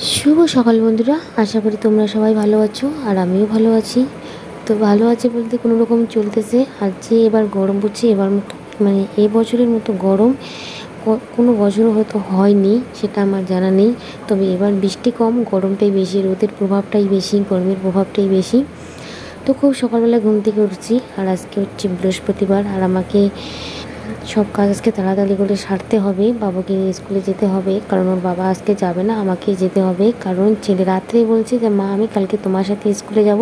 শুভ সকাল বন্ধুরা, আশা করি তোমরা সবাই ভালো আছো আর আমিও ভালো আছি। তো ভালো আছে বলতে কোনো রকম চলতেছে। আর যে এবার গরম পড়ছে, এবার মানে এই বছরের মতো গরম কোনো বছরও হয়তো হয়নি, সেটা আমার জানা নেই। তবে এবার বৃষ্টি কম, গরমটাই বেশি, রোদের প্রভাবটাই বেশি, গরমের প্রভাবটাই বেশি। তো খুব সকালবেলা ঘুম থেকে উঠছি, আর আজকে হচ্ছে বৃহস্পতিবার, আর আমাকে সব কাজ আজকে তাড়াতাড়ি করে সারতে হবে। বাবাকে নিয়ে স্কুলে যেতে হবে, কারণ ওর বাবা আজকে যাবে না, আমাকে যেতে হবে। কারণ ছেলে রাত্রেই বলছে যে মা আমি কালকে তোমার সাথে স্কুলে যাব,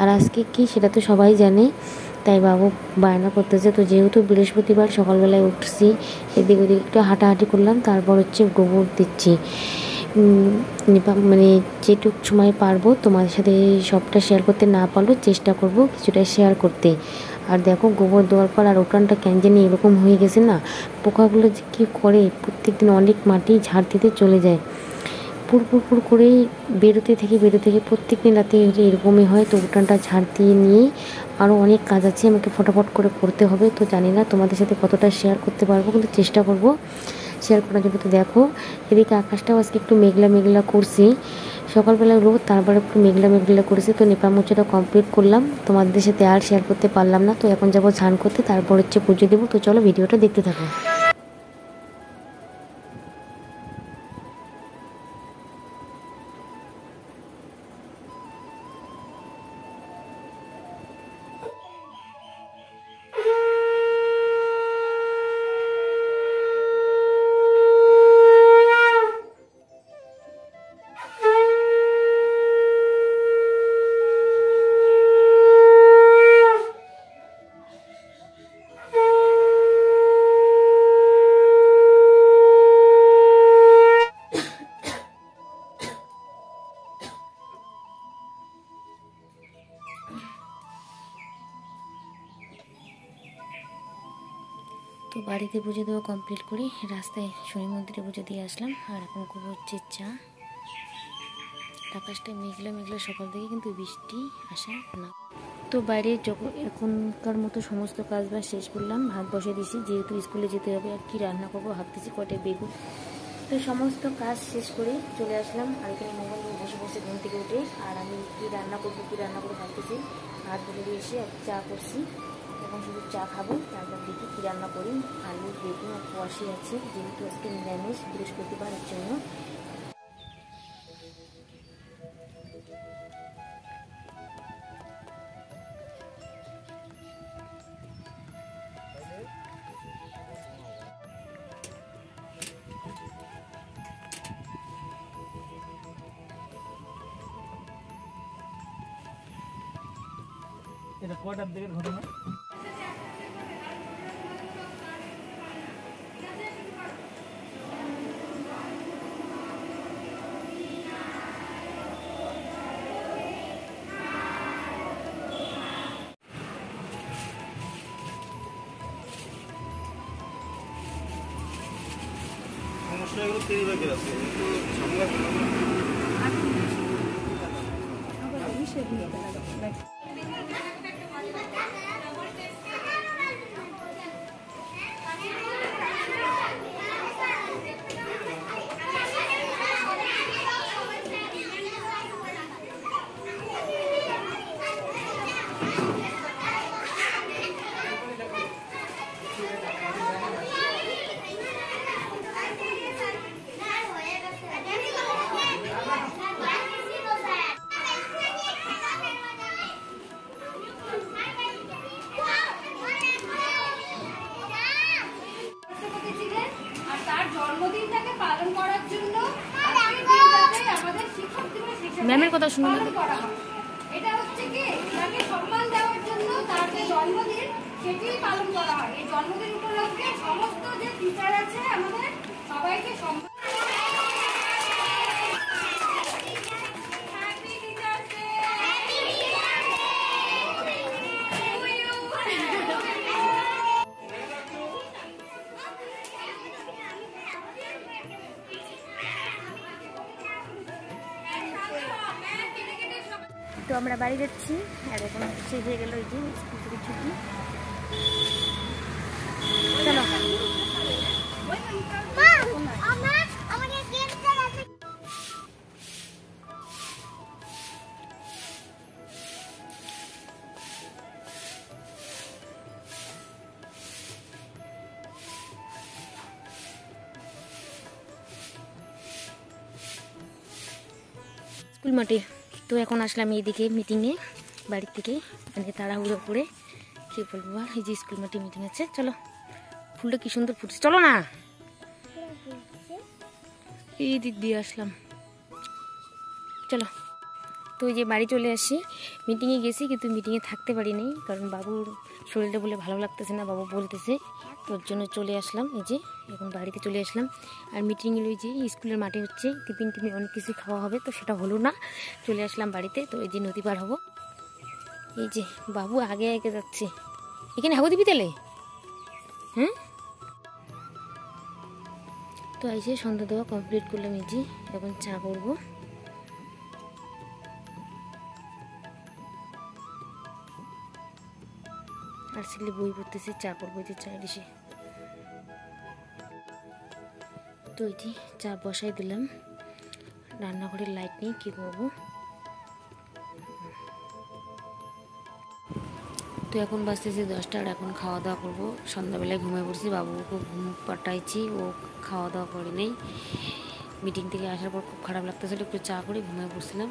আর আজকে কি সেটা তো সবাই জানে। তাই বাবু বায়না করতেছে। তো যেহেতু বৃহস্পতিবার, সকালবেলায় উঠছি, এদিক ওদিক একটু হাঁটাহাঁটি করলাম, তারপর হচ্ছে গোবর দিচ্ছি। মানে যেটুক সময় পারবো তোমাদের সাথে সবটা শেয়ার করতে না পারলেও চেষ্টা করব কিছুটা শেয়ার করতে। আর দেখো গোবর দেওয়ার পর আর উঠানটা কেন জানি এরকম হয়ে গেছে না, পোকাগুলো যে কী করে, প্রত্যেকদিন অনেক মাটি ঝাড় দিতে চলে যায়, পুর করেই বেরোতে থেকে প্রত্যেক দিন রাতে এরকমই হয়। তো উঠানটা ঝাড় দিয়ে নিয়ে আরও অনেক কাজ আছে, আমাকে ফটাফট করে করতে হবে। তো জানি না তোমাদের সাথে কতটা শেয়ার করতে পারবো, কিন্তু চেষ্টা করব শেয়ার করার জন্য। তো দেখো এদিকে আকাশটাও আজকে একটু মেঘলা মেঘলা করছি, সকালবেলা রোদ, তারপরে একটু মেঘলা মেঘলা করেছে। তো নেপা মোচাটা কমপ্লিট করলাম, তোমাদের সাথে আর শেয়ার করতে পারলাম না। তো এখন যাবো স্নান করতে, তারপর হচ্ছে পুজো দেবো। তো চলো ভিডিওটা দেখতে থাকো। তো বাড়িতে পুজো দেওয়া কমপ্লিট করে রাস্তায় শনি মন্দিরে পুজো দিয়ে আসলাম। আর এখন করবো হচ্ছে চা। আকাশটা মেঘলা মেঘলা সকাল থেকে, কিন্তু বৃষ্টি আসা না। তো বাইরে যখন এখনকার মতো সমস্ত কাজ বাজ শেষ করলাম, ভাত বসে দিয়েছি, যেহেতু স্কুলে যেতে হবে। আর কি রান্না করবো ভাবতেছি, কটে বেগুন। তো সমস্ত কাজ শেষ করে চলে আসলাম, আর এখানে মোবাইল নিয়ে বসে বসে ঘুম থেকে উঠে। আর আমি কী রান্না করবো ভাবতেছি। ভাত বলে দিয়ে এসে চা করছি, এখন শুধু চা খাবো। তারপর দেখি কী রান্না করি। আলু বেগুন আর কোয়াশি আছে, যেহেতু আজকে নিরামিষ বৃহস্পতিবারের জন্য। এটা কয়টার দিকের ঘটনা? সমস্যা এগুলো 30 ভাগের আছে, কিন্তু ঝামেলা ম্যামের কথা শুনুন। এটা হচ্ছে কি তাকে সম্মান দেওয়ার জন্য তার যে জন্মদিন সেটি পালন করা হয়। এই জন্মদিন উপলক্ষে সমস্ত যে টিচার আছে আমাদের সবাইকে সম্মান। তো আমরা বাড়ি যাচ্ছি, আর এখন হচ্ছে হয়ে গেল এই যে স্কুল থেকে ছুটি। চলো স্কুল মাঠে। তো এখন আসলাম এইদিকে মিটিংয়ে বাড়ির থেকে, মানে তাড়াহুড়ো করে কী বলবো। আর এই যে স্কুল মাঠে মিটিং আছে, চলো। ফুলটা কি সুন্দর ফুটছে, চলো না। এই দিক দিয়ে আসলাম, চলো। তো এই যে বাড়ি চলে আসি, মিটিংয়ে গেছি কিন্তু মিটিংয়ে থাকতে পারিনি, কারণ বাবুর শরীরটা বলে ভালো লাগতেছে না, বাবু বলতেছে, তোর জন্য চলে আসলাম। এই যে এখন বাড়িতে চলে আসলাম। আর মিটিংয়ে ওই যে স্কুলের মাঠে হচ্ছে টিফিন অনেক কিছু খাওয়া হবে, তো সেটা হলো না, চলে আসলাম বাড়িতে। তো এই যে নদী পার হবো, এই যে বাবু আগে আগে যাচ্ছে। এখানে হাগো দিবি তেলে, হ্যাঁ। তো এসে সন্ধ্যা দেওয়া কমপ্লিট করলাম, এই যে এখন চা করবো। আর ছেলে বই পড়তেছে, চা করবো যে চায়ের এসে। তো এটি চা বসাই দিলাম, রান্নাঘরের লাইট নেই, কী করবো। তো এখন বাজতেছে 10টা, আর এখন খাওয়া দাওয়া করবো। সন্ধ্যাবেলায় ঘুমিয়ে পড়ছি, বাবুকে ঘুম পাঠাইছি, ও খাওয়া দাওয়া করে নেই। মিটিং থেকে আসার পর খুব খারাপ লাগতেছিল, একটু চা করে ঘুমিয়ে পড়ছিলাম।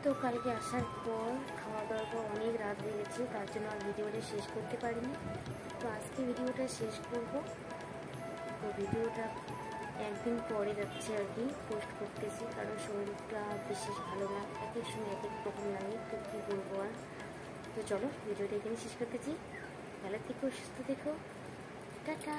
তো কালকে আসার পর খাওয়া দাওয়ার পর অনেক রাত হয়ে গেছে, তার জন্য আর ভিডিওটা শেষ করতে পারিনি। তো আজকে ভিডিওটা শেষ করব। তো ভিডিওটা একদিন পরে যাচ্ছে আর কি পোস্ট করতেছি, কারণ শরীরটা বিশেষ ভালো না, এক এক সময় এক এক রকম লাগে, তো কী করবো আর। তো চলো ভিডিওটা এখানে শেষ করতেছি। ভালো থেকো, সুস্থ থেকো, টাটা।